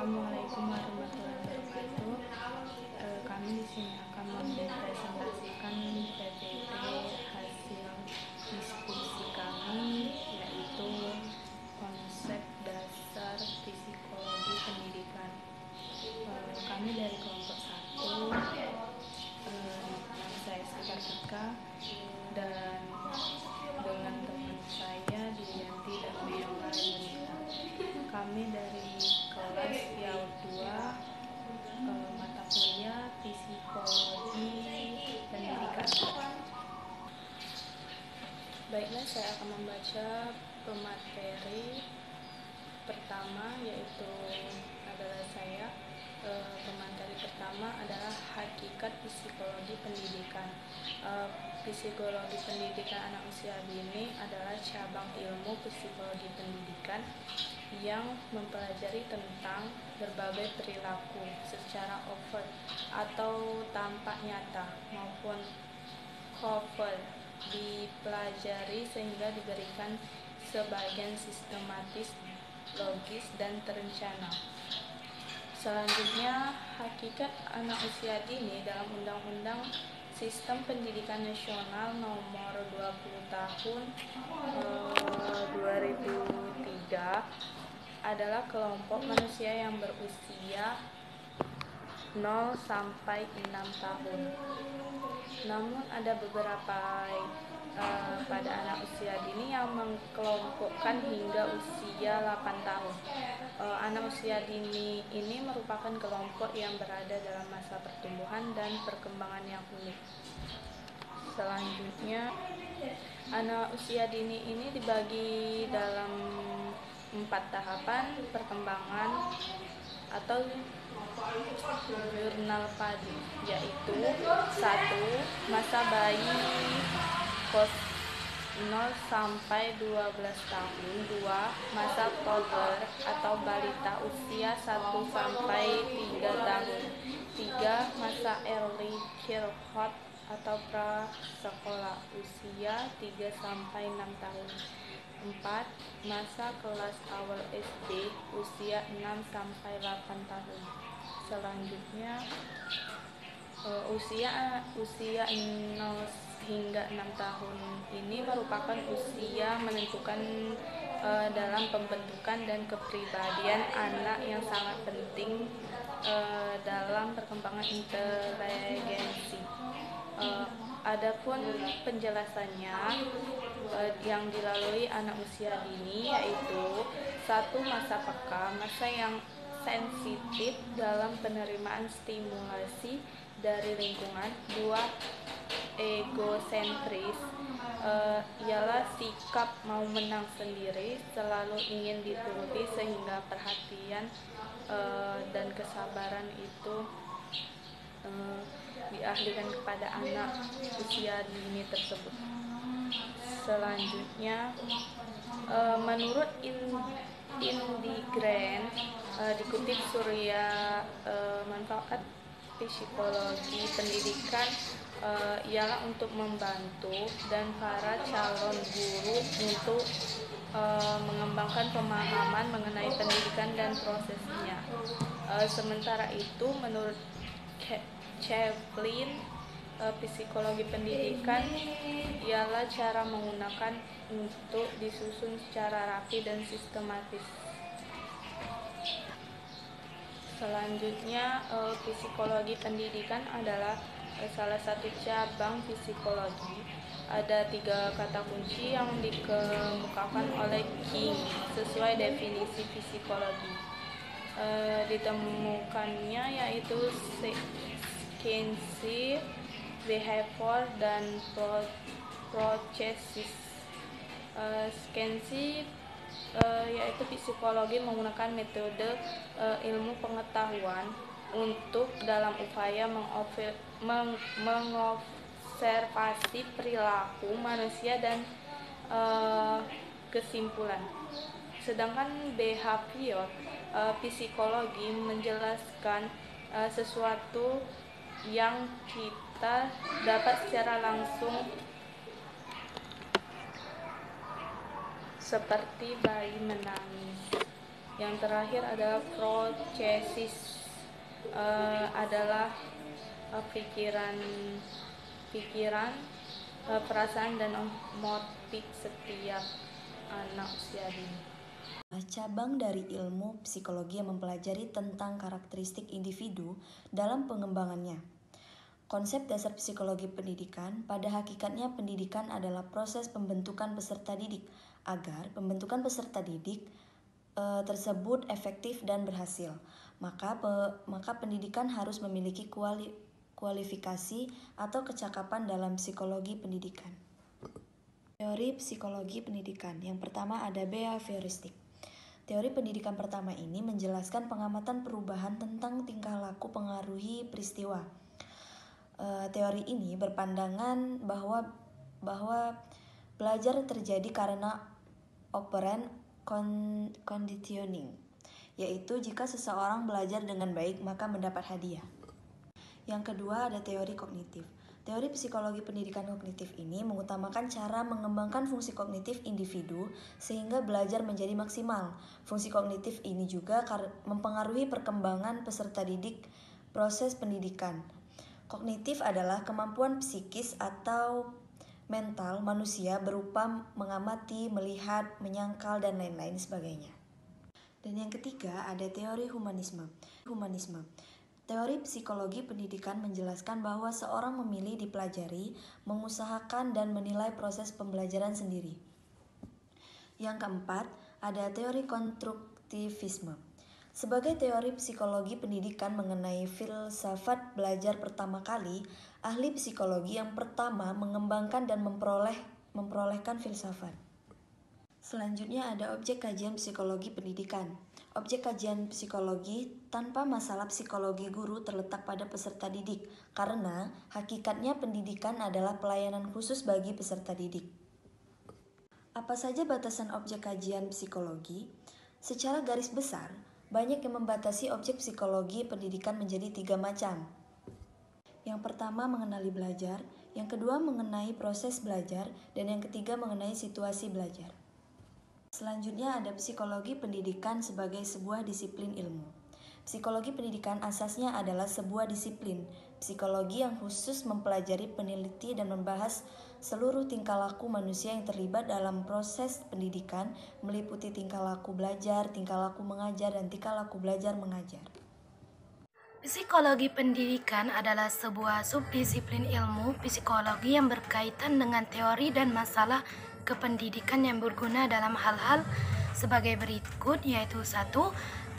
Assalamualaikum warahmatullahi wabarakatuh. Kami di sini akan mempresentasikan PPT hasil diskusi kami, yaitu konsep dasar psikologi pendidikan. Kami dari kelompok 1, nama saya Sukartika, dan dengan teman saya Dianti dan Mela Yunita. Kami dari kelas PIAUD 2, mata kuliah psikologi pendidikan. Baiklah, saya akan membaca pemateri pertama, yaitu adalah saya. Pemateri pertama adalah hakikat psikologi pendidikan. Psikologi pendidikan anak usia dini adalah cabang ilmu psikologi pendidikan yang mempelajari tentang berbagai perilaku secara overt atau tampak nyata maupun covert dipelajari sehingga diberikan sebagian sistematis, logis, dan terencana. Selanjutnya, hakikat anak usia dini dalam Undang-Undang Sistem Pendidikan Nasional Nomor 20 Tahun 2003 adalah kelompok manusia yang berusia 0 sampai 6 tahun. Namun ada beberapa pada anak usia dini yang mengkelompokkan hingga usia 8 tahun. Anak usia dini ini merupakan kelompok yang berada dalam masa pertumbuhan dan perkembangan yang unik. Selanjutnya, anak usia dini ini dibagi dalam 4 tahapan perkembangan atau jurnal padi, yaitu 1. Masa bayi 0 sampai 12 tahun. 2. Masa toddler atau balita usia 1 sampai 3 tahun. 3. Masa early childhood atau prasekolah usia 3 sampai 6 tahun. 4. Masa kelas awal SD usia 6 sampai 8 tahun. Selanjutnya, usia 0 hingga 6 tahun ini merupakan usia menentukan dalam pembentukan dan kepribadian anak yang sangat penting dalam perkembangan inteligensi. Adapun penjelasannya yang dilalui anak usia dini yaitu 1. Masa peka, masa yang sensitif dalam penerimaan stimulasi dari lingkungan. 2. Egosentris, ialah sikap mau menang sendiri, selalu ingin dituruti sehingga perhatian dan kesabaran itu dialihkan kepada anak usia dini tersebut. Selanjutnya, menurut Indi Grant, dikutip Surya, manfaat psikologi pendidikan ialah untuk membantu dan para calon guru untuk mengembangkan pemahaman mengenai pendidikan dan prosesnya. Sementara itu, menurut Chaplin, psikologi pendidikan ialah cara menggunakan untuk disusun secara rapi dan sistematis. Selanjutnya, psikologi pendidikan adalah salah satu cabang psikologi. Ada 3 kata kunci yang dikemukakan oleh King sesuai definisi psikologi. Ditemukannya yaitu science, behavior, dan processes. Science yaitu psikologi menggunakan metode ilmu pengetahuan untuk dalam upaya mengobservasi perilaku manusia dan kesimpulan. Sedangkan behavior psikologi menjelaskan sesuatu yang kita dapat secara langsung, seperti bayi menangis. Yang terakhir adalah procesis, adalah pikiran, perasaan dan motif setiap anak usia dini. Cabang dari ilmu psikologi yang mempelajari tentang karakteristik individu dalam pengembangannya. Konsep dasar psikologi pendidikan, pada hakikatnya pendidikan adalah proses pembentukan peserta didik agar pembentukan peserta didik tersebut efektif dan berhasil. Maka pendidikan harus memiliki kualifikasi atau kecakapan dalam psikologi pendidikan. Teori psikologi pendidikan. Yang pertama ada behavioristik. Teori pendidikan pertama ini menjelaskan pengamatan perubahan tentang tingkah laku pengaruhi peristiwa. Teori ini berpandangan bahwa belajar terjadi karena operant conditioning, yaitu jika seseorang belajar dengan baik maka mendapat hadiah. Yang kedua ada teori kognitif. Teori psikologi pendidikan kognitif ini mengutamakan cara mengembangkan fungsi kognitif individu sehingga belajar menjadi maksimal. Fungsi kognitif ini juga mempengaruhi perkembangan peserta didik proses pendidikan. Kognitif adalah kemampuan psikis atau mental manusia berupa mengamati, melihat, menyangkal, dan lain-lain sebagainya. Dan yang ketiga ada teori humanisme. Teori psikologi pendidikan menjelaskan bahwa seorang memilih dipelajari, mengusahakan, dan menilai proses pembelajaran sendiri. Yang keempat, ada teori konstruktivisme. Sebagai teori psikologi pendidikan mengenai filsafat belajar pertama kali, ahli psikologi yang pertama mengembangkan dan memperolehkan filsafat. Selanjutnya ada objek kajian psikologi pendidikan. Objek kajian psikologi tanpa masalah psikologi guru terletak pada peserta didik, karena hakikatnya pendidikan adalah pelayanan khusus bagi peserta didik. Apa saja batasan objek kajian psikologi? Secara garis besar, banyak yang membatasi objek psikologi pendidikan menjadi 3 macam. Yang pertama mengenali belajar, yang kedua mengenai proses belajar, dan yang ketiga mengenai situasi belajar. Selanjutnya ada psikologi pendidikan sebagai sebuah disiplin ilmu. Psikologi pendidikan asasnya adalah sebuah disiplin psikologi yang khusus mempelajari, peneliti, dan membahas seluruh tingkah laku manusia yang terlibat dalam proses pendidikan, meliputi tingkah laku belajar, tingkah laku mengajar, dan tingkah laku belajar mengajar. Psikologi pendidikan adalah sebuah subdisiplin ilmu psikologi yang berkaitan dengan teori dan masalah kependidikan yang berguna dalam hal-hal sebagai berikut, yaitu 1.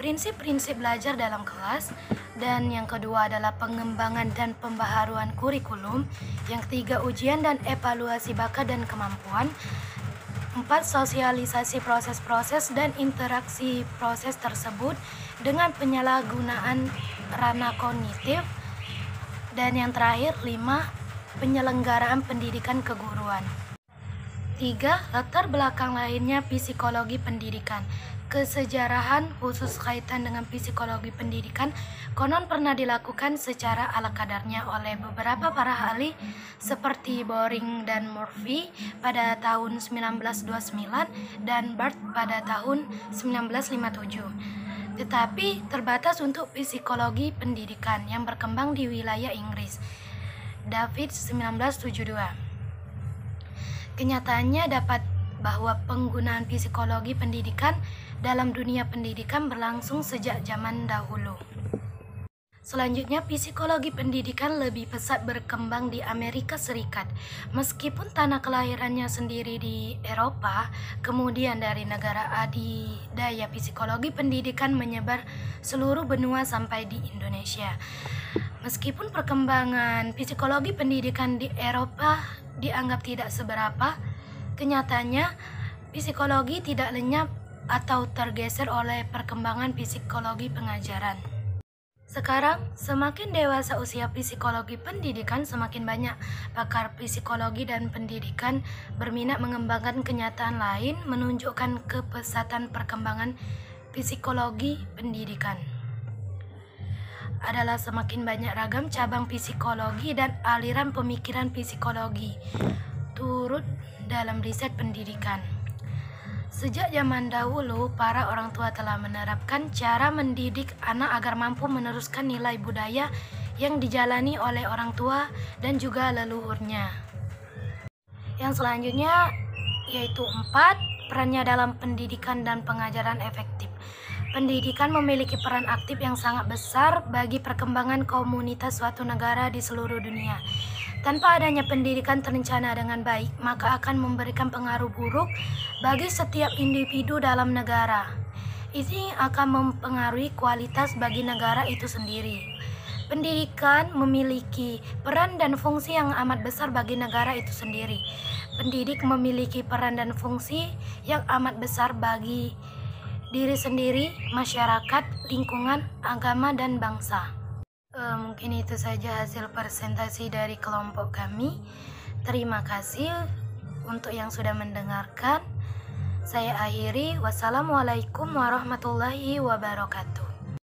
Prinsip-prinsip belajar dalam kelas, dan yang kedua adalah pengembangan dan pembaharuan kurikulum, yang ketiga ujian dan evaluasi bakat dan kemampuan, 4. Sosialisasi proses-proses dan interaksi proses tersebut dengan penyalahgunaan ranah kognitif, dan yang terakhir 5. Penyelenggaraan pendidikan keguruan. 3. Latar belakang lainnya psikologi pendidikan. Kesejarahan khusus kaitan dengan psikologi pendidikan konon pernah dilakukan secara ala kadarnya oleh beberapa para ahli seperti Boring dan Murphy pada tahun 1929 dan Barth pada tahun 1957. Tetapi terbatas untuk psikologi pendidikan yang berkembang di wilayah Inggris. David 1972. Kenyataannya dapat bahwa penggunaan psikologi pendidikan dalam dunia pendidikan berlangsung sejak zaman dahulu. Selanjutnya, psikologi pendidikan lebih pesat berkembang di Amerika Serikat. Meskipun tanah kelahirannya sendiri di Eropa, kemudian dari negara adidaya psikologi pendidikan menyebar seluruh benua sampai di Indonesia. Meskipun perkembangan psikologi pendidikan di Eropa dianggap tidak seberapa, kenyataannya psikologi tidak lenyap atau tergeser oleh perkembangan psikologi pengajaran. Sekarang, semakin dewasa usia psikologi pendidikan, semakin banyak pakar psikologi dan pendidikan berminat mengembangkan kenyataan lain menunjukkan kepesatan perkembangan psikologi pendidikan. Adalah semakin banyak ragam cabang psikologi dan aliran pemikiran psikologi turut dalam riset pendidikan. Sejak zaman dahulu, para orang tua telah menerapkan cara mendidik anak agar mampu meneruskan nilai budaya yang dijalani oleh orang tua dan juga leluhurnya. Yang selanjutnya yaitu 4, perannya dalam pendidikan dan pengajaran efektif. Pendidikan memiliki peran aktif yang sangat besar bagi perkembangan komunitas suatu negara di seluruh dunia. Tanpa adanya pendidikan terencana dengan baik, maka akan memberikan pengaruh buruk bagi setiap individu dalam negara. Ini akan mempengaruhi kualitas bagi negara itu sendiri. Pendidikan memiliki peran dan fungsi yang amat besar bagi negara itu sendiri. Pendidik memiliki peran dan fungsi yang amat besar bagi diri sendiri, masyarakat, lingkungan, agama, dan bangsa. Mungkin itu saja hasil presentasi dari kelompok kami. Terima kasih untuk yang sudah mendengarkan. Saya akhiri. Wassalamualaikum warahmatullahi wabarakatuh.